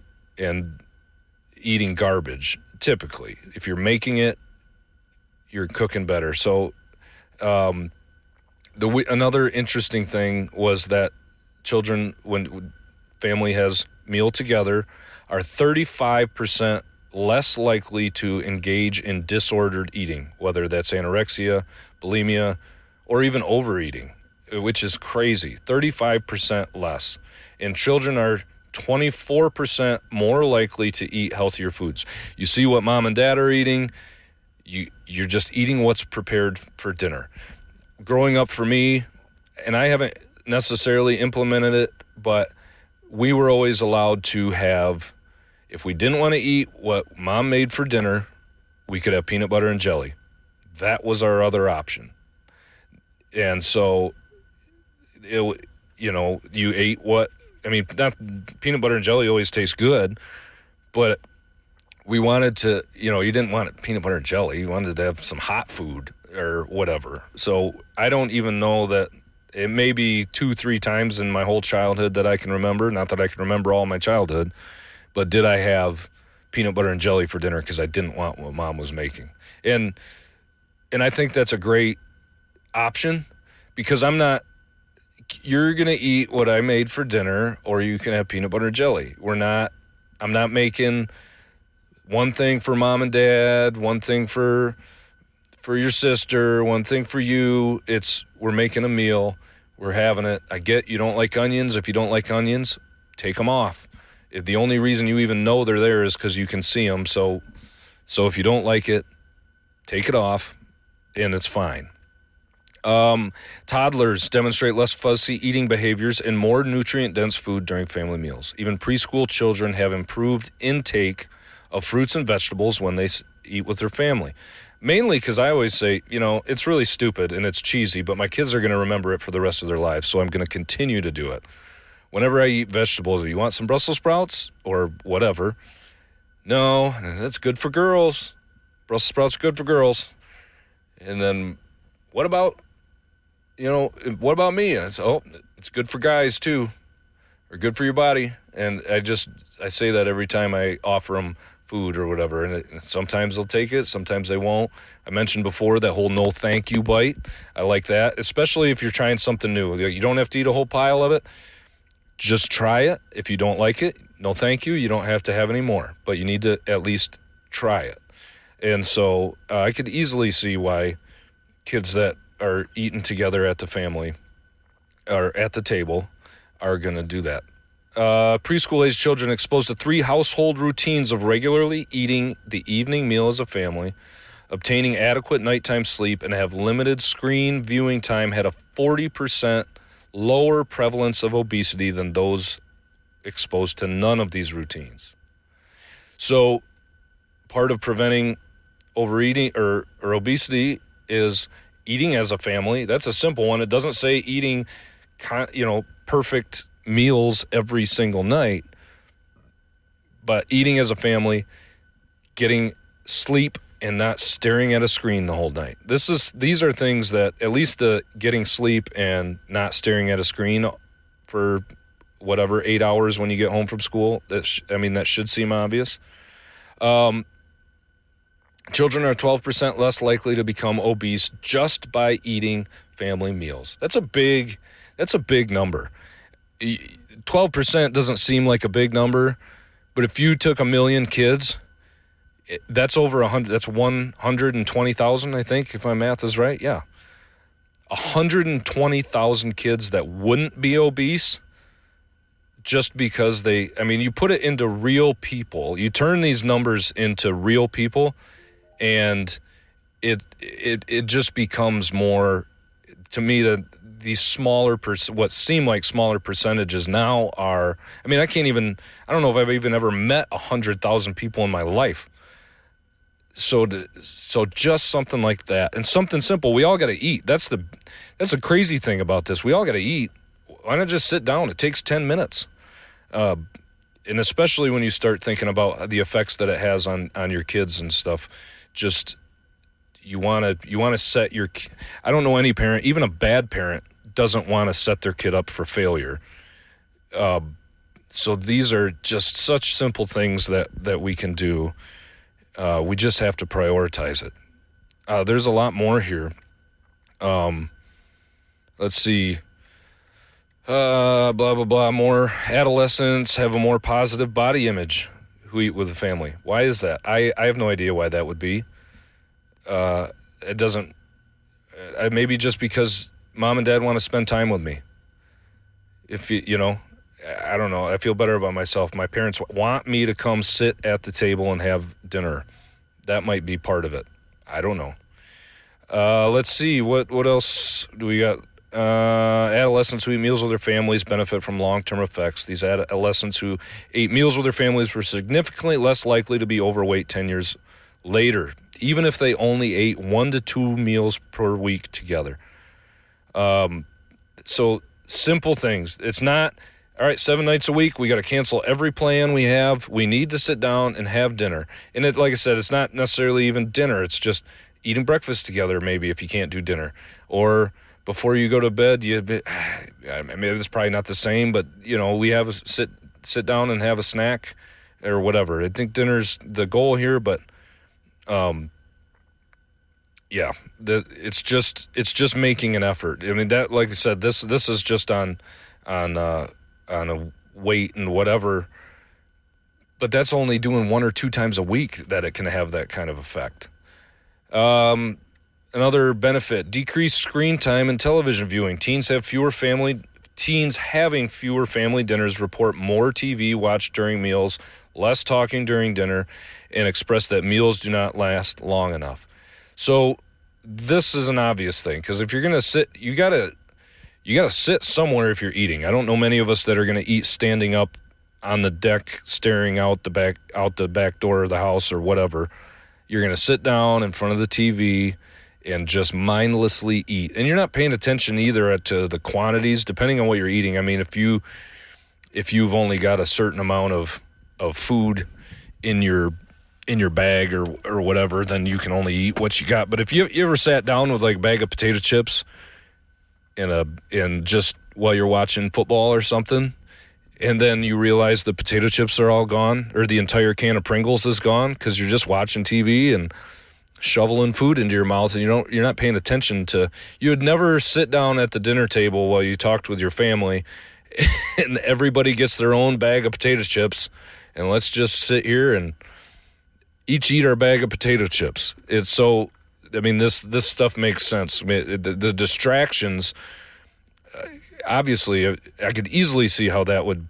A: eating garbage. Typically, if you're making it, you're cooking better. So another interesting thing was that children, when family has meal together, are 35% less likely to engage in disordered eating, whether that's anorexia, bulimia, or even overeating, which is crazy. 35% less. And children are 24% more likely to eat healthier foods. You see what mom and dad are eating, you're just eating what's prepared for dinner. Growing up for me, and I haven't necessarily implemented it, but we were always allowed to have, if we didn't want to eat what mom made for dinner, we could have peanut butter and jelly. That was our other option. And so, you ate not peanut butter and jelly always tastes good, but we wanted to, you didn't want peanut butter and jelly. You wanted to have some hot food or whatever. So I don't even know that. It may be 2-3 times in my whole childhood that I can remember. Not that I can remember all my childhood, but did I have peanut butter and jelly for dinner because I didn't want what mom was making? And I think that's a great option, because you're going to eat what I made for dinner, or you can have peanut butter and jelly. I'm not making one thing for mom and dad, one thing for your sister, one thing for you. We're making a meal. We're having it. I get you don't like onions. If you don't like onions, take them off. The only reason you even know they're there is because you can see them. So if you don't like it, take it off, and it's fine. Toddlers demonstrate less fussy eating behaviors and more nutrient-dense food during family meals. Even preschool children have improved intake of fruits and vegetables when they eat with their family. Mainly because I always say, it's really stupid and it's cheesy, but my kids are going to remember it for the rest of their lives, so I'm going to continue to do it. Whenever I eat vegetables, you want some Brussels sprouts or whatever? No, that's good for girls. Brussels sprouts are good for girls. And then what about, what about me? And I said, oh, it's good for guys too, or good for your body. And I say that every time I offer them food or whatever. And sometimes they'll take it, sometimes they won't. I mentioned before that whole no thank you bite. I like that, especially if you're trying something new. You don't have to eat a whole pile of it. Just try it. If you don't like it, no thank you. You don't have to have any more, but you need to at least try it. And so I could easily see why kids that are eating together at the family or at the table are going to do that. Preschool-age children exposed to 3 household routines of regularly eating the evening meal as a family, obtaining adequate nighttime sleep, and have limited screen viewing time had a 40% lower prevalence of obesity than those exposed to none of these routines. So part of preventing overeating or obesity is eating as a family. That's a simple one. It doesn't say eating, perfect meals every single night, but eating as a family, getting sleep, and not staring at a screen the whole night. These are things that, at least the getting sleep and not staring at a screen for 8 hours when you get home from school, that should seem obvious. Children are 12% less likely to become obese just by eating family meals. That's a big number. 12% doesn't seem like a big number, but if you took 1 million kids, that's over 100. That's 120,000, I think, if my math is right. Yeah, 120,000 kids that wouldn't be obese just because you put it into real people. You turn these numbers into real people, and it just becomes more, to me, that these smaller, what seem like smaller percentages now are, I don't know if I've even ever met 100,000 people in my life. So just something like that, and something simple. We all got to eat. That's the crazy thing about this. We all got to eat. Why not just sit down? It takes 10 minutes. And especially when you start thinking about the effects that it has on your kids and stuff, just you want to set your, I don't know any parent, even a bad parent, doesn't want to set their kid up for failure. So these are just such simple things that we can do. We just have to prioritize it. There's a lot more here. Let's see. Blah, blah, blah. More adolescents have a more positive body image who eat with a family. Why is that? I have no idea why that would be. It doesn't, maybe just because mom and dad want to spend time with me. If I don't know. I feel better about myself. My parents want me to come sit at the table and have dinner. That might be part of it. I don't know. Let's see. What else do we got? Adolescents who eat meals with their families benefit from long-term effects. These adolescents who ate meals with their families were significantly less likely to be overweight 10 years later, even if they only ate 1 to 2 meals per week together. So simple things. It's not, all right, 7 nights a week, we got to cancel every plan we have. We need to sit down and have dinner. And it, like I said, it's not necessarily even dinner. It's just eating breakfast together, maybe, if you can't do dinner. Or before you go to bed, it's probably not the same, but, we have sit down and have a snack or whatever. I think dinner's the goal here, but it's just making an effort. That, like I said, this is just on a weight and whatever, but that's only doing 1 or 2 times a week that it can have that kind of effect. Another benefit: decreased screen time and television viewing. Teens having fewer family dinners report more TV watched during meals, less talking during dinner, and express that meals do not last long enough. So this is an obvious thing, because if you're going to sit, you got to sit somewhere if you're eating. I don't know many of us that are going to eat standing up on the deck, staring out the back door of the house or whatever. You're going to sit down in front of the TV and just mindlessly eat. And you're not paying attention either to the quantities, depending on what you're eating. If you've only got a certain amount of food in your bag or whatever, then you can only eat what you got. But if you ever sat down with like a bag of potato chips in just while you're watching football or something, and then you realize the potato chips are all gone, or the entire can of Pringles is gone because you're just watching TV and shoveling food into your mouth, and you're not paying attention to. You would never sit down at the dinner table while you talked with your family, and everybody gets their own bag of potato chips, and let's just sit here and each eat our bag of potato chips. It's so. I mean, this stuff makes sense. I mean, the distractions. Obviously, I could easily see how that would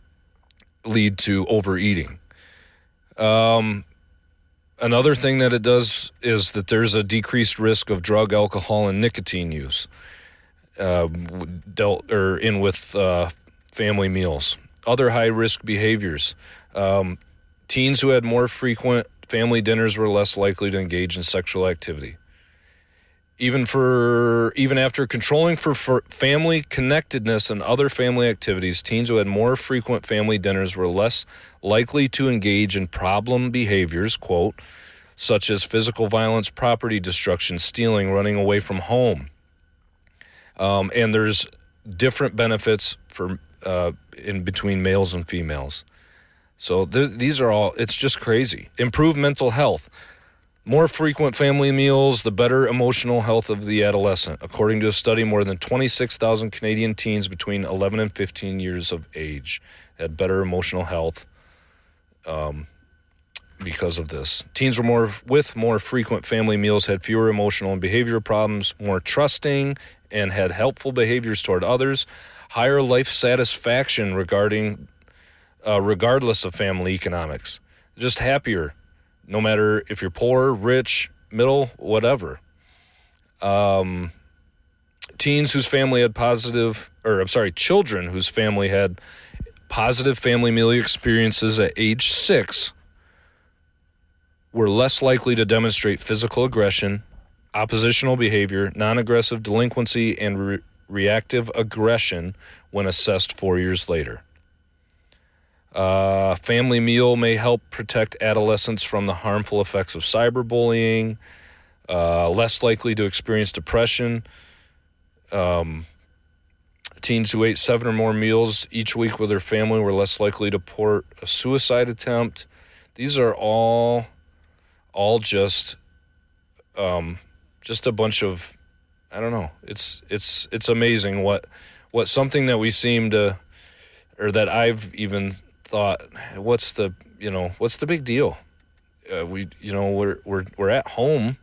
A: lead to overeating. Another thing that it does is that there's a decreased risk of drug, alcohol, and nicotine use with family meals. Other high-risk behaviors. Teens who had more frequent family dinners were less likely to engage in sexual activity. Even after controlling for family connectedness and other family activities, teens who had more frequent family dinners were less likely to engage in problem behaviors, quote, such as physical violence, property destruction, stealing, running away from home. And there's different benefits for in between males and females. So these are all, it's just crazy. Improved mental health. More frequent family meals, the better emotional health of the adolescent. According to a study, more than 26,000 Canadian teens between 11 and 15 years of age had better emotional health because of this. Teens with more frequent family meals had fewer emotional and behavioral problems, more trusting, and had helpful behaviors toward others, higher life satisfaction regardless of family economics. Just happier. No matter if you're poor, rich, middle, whatever. Children whose family had positive family meal experiences at age 6 were less likely to demonstrate physical aggression, oppositional behavior, non-aggressive delinquency, and reactive aggression when assessed 4 years later. Family meal may help protect adolescents from the harmful effects of cyberbullying, less likely to experience depression. Teens who ate 7 or more meals each week with their family were less likely to report a suicide attempt. These are all just a bunch of, I don't know. It's amazing what something that we seem to, or that I've even thought, what's the big deal? We're at home.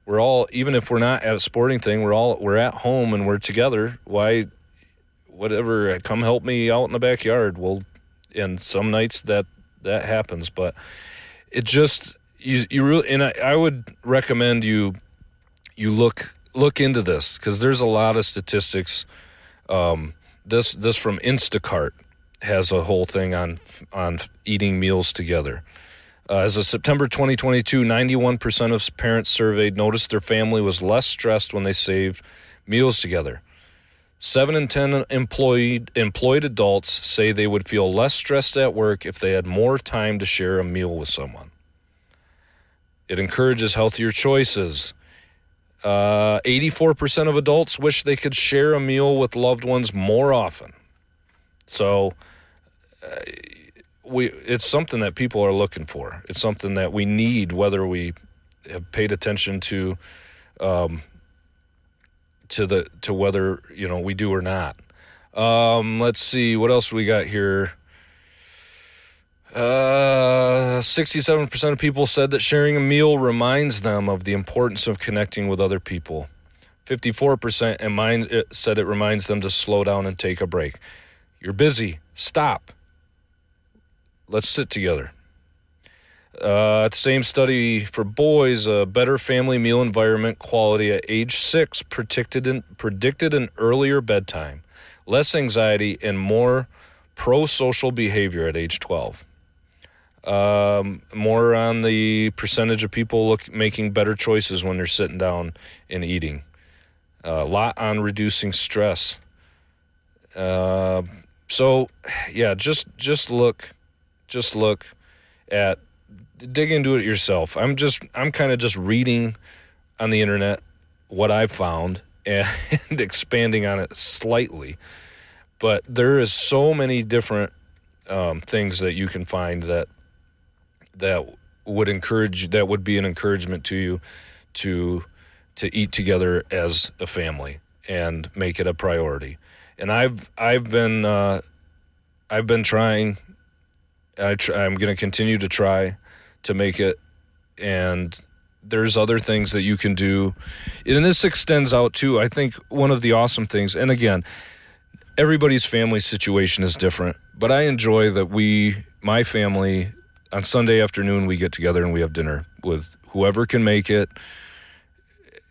A: We're all, even if we're not at a sporting thing, we're at home and we're together. Why, whatever, come help me out in the backyard. Well, and some nights that happens, but it just, you really, and I would recommend you look into this, because there's a lot of statistics. This from Instacart has a whole thing on eating meals together. As of September 2022, 91% of parents surveyed noticed their family was less stressed when they saved meals together. 7 in 10 employed adults say they would feel less stressed at work if they had more time to share a meal with someone. It encourages healthier choices. 84% of adults wish they could share a meal with loved ones more often. So it's something that people are looking for. It's something that we need, whether we have paid attention to whether we do or not. Let's see what else we got here. 67% of people said that sharing a meal reminds them of the importance of connecting with other people. 54% said it reminds them to slow down and take a break. You're busy. Stop. Let's sit together. The same study for boys, a better family meal environment quality at age 6 predicted an earlier bedtime, less anxiety, and more pro-social behavior at age 12. More on the percentage of people making better choices when they're sitting down and eating. A lot on reducing stress. So yeah, just look at, dig into it yourself. I'm kind of just reading on the internet what I've found, and expanding on it slightly. But there is so many different things that you can find that would encourage, that would be an encouragement to you to eat together as a family and make it a priority. And I've been trying. I'm going to continue to try to make it, and there's other things that you can do. And this extends out too. I think one of the awesome things, and again, everybody's family situation is different, but I enjoy that my family, on Sunday afternoon, we get together and we have dinner with whoever can make it.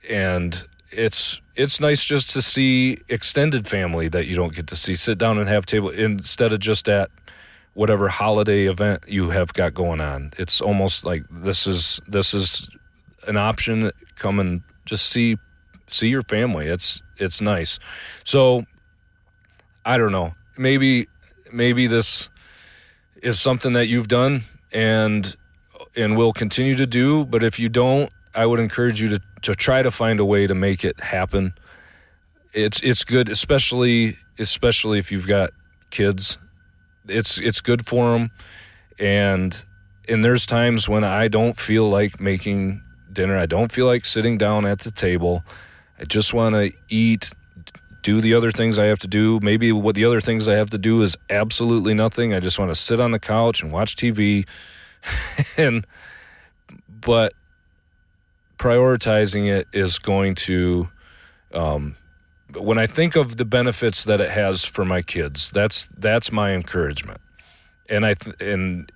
A: And it's nice just to see extended family that you don't get to see, sit down and have table instead of just at whatever holiday event you have got going on. It's almost like this is an option. Come and just see your family. It's nice. So I don't know. Maybe this is something that you've done and will continue to do. But if you don't, I would encourage you to try to find a way to make it happen. It's good, especially if you've got kids. It's good for them, and there's times when I don't feel like making dinner. I don't feel like sitting down at the table. I just want to eat, do the other things I have to do. Maybe what the other things I have to do is absolutely nothing. I just want to sit on the couch and watch TV, but prioritizing it is going to. When I think of the benefits that it has for my kids, that's my encouragement, and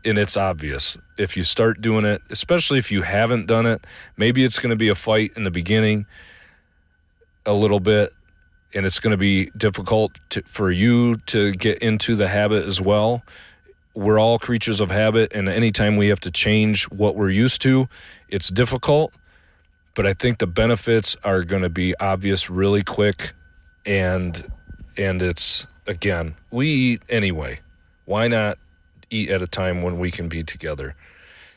A: it's obvious. If you start doing it, especially if you haven't done it, maybe it's going to be a fight in the beginning, a little bit, and it's going to be difficult for you to get into the habit as well. We're all creatures of habit, and anytime we have to change what we're used to, it's difficult. But I think the benefits are going to be obvious really quick. And it's, again, we eat anyway. Why not eat at a time when we can be together?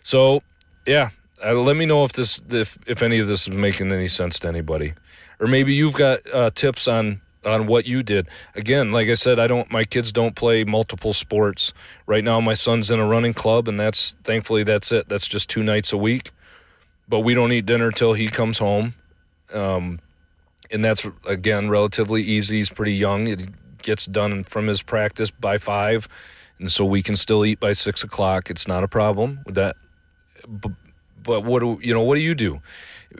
A: So, yeah, let me know if any of this is making any sense to anybody. Or maybe you've got tips on what you did. Again, like I said, my kids don't play multiple sports. Right now my son's in a running club, and thankfully that's it. That's just 2 nights a week. But we don't eat dinner till he comes home. And that's, again, relatively easy. He's pretty young. It gets done from his practice by 5, and so we can still eat by 6 o'clock. It's not a problem with that. But what do you do?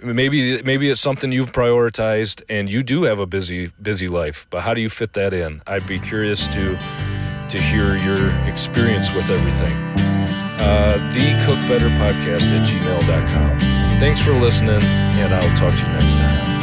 A: Maybe it's something you've prioritized, and you do have a busy life. But how do you fit that in? I'd be curious to hear your experience with everything. TheCookBetterPodcast@gmail.com. Thanks for listening, and I'll talk to you next time.